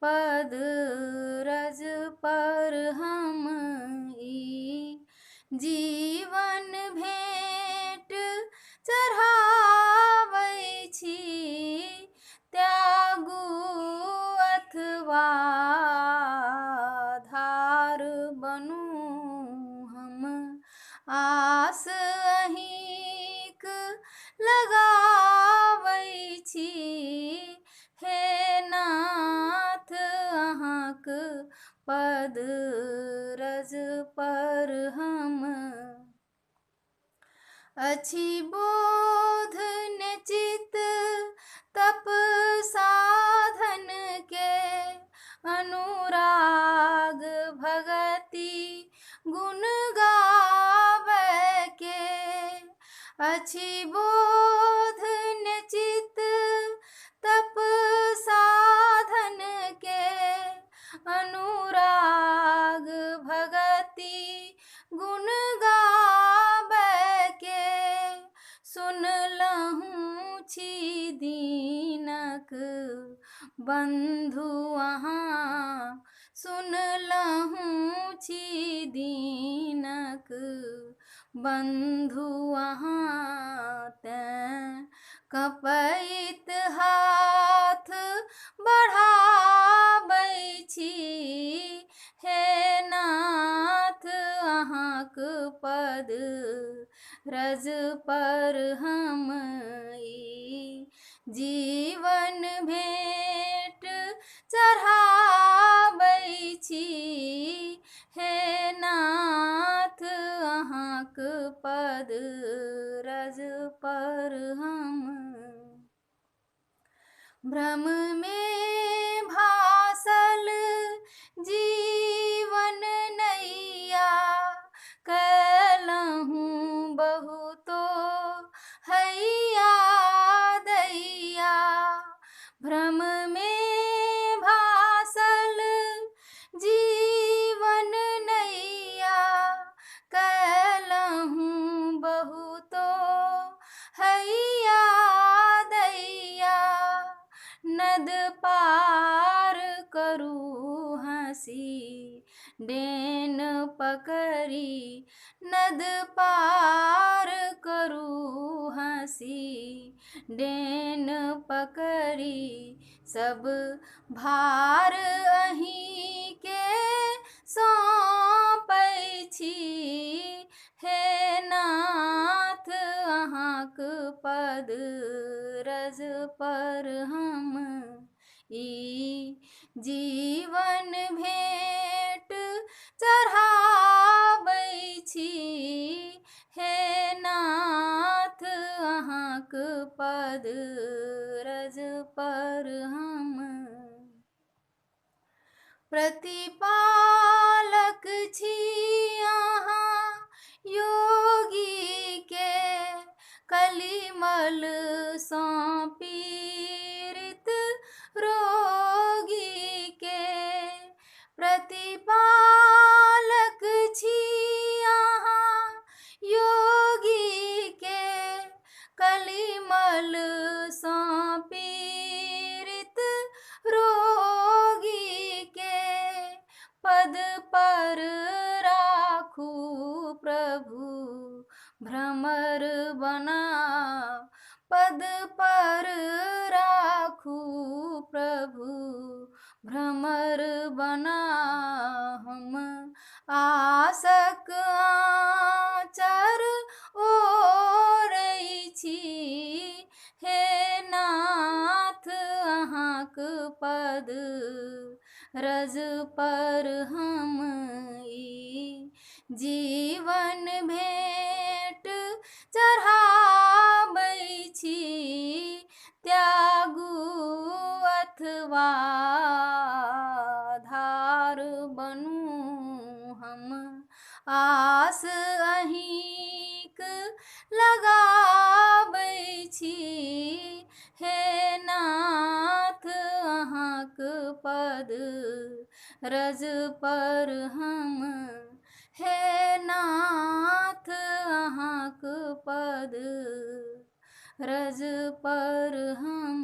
पद रज पर हम ई जीवन भेंट चढ़ाबै छी। त्यागू अथवा धार बनू हम आस अहिंक लगाबै छी। हे नाथ अहाँक पद रज पर हम अछि बोध निचित तप साधन के अनुराग भगति गुण गाबै के। अछि बोध निचित तप साधन के अनुराग भगति गुण गाबै के। सुनलहुँ छी दीनक बंधु अहाँ, सुनलहुँ छी दीनक बंधु अहाँ। तेँ कपैत हाथ बढ़ाबै छी। हे नाथ अहाँक पद रज पर हम ई जीवन भेंट चढ़ाबै छी। हे नाथ अहाँक पद रज पर हम भ्रम में भासल जीवन नैया कैलहुँ बहुतो हैया दैया। भ्रम में भासल जीवन नैया कैलहुँ बहुतो हैया दैया। नद पार करू हँसी डेन पकड़ी, नद पार करू हँसी डेन पकड़ी। सब भार अहीं के सौंपै छी। हे नाथ अहाँक पद रज पर हम ई जीवन भेंट चढ़ाबै छी। हे नाथ अहाँक पद रज पर हम प्रतिपालक छी अहाँ योगी के कलिमल सँ पीड़ित रोगी के। प्रतिपालक छी अहाँ योगी के कलिमल सँ पीड़ित रोगी के। पद पर राखू प्रभु भ्रमर बनाओ, पद पर राखू प्रभु भ्रमर बनाओ। हम आसक आँचर ओढ़ै छी। हे नाथ अहाँक पद रज पर हम ई जीवन भेंट चढ़ाबै छी। त्यागू अथवा धार बनू हम आस अहिंक लगाबै छी। हे नाथ अहाँक पद रज पर हम, हे नाथ अहाँक पद रज पर हम।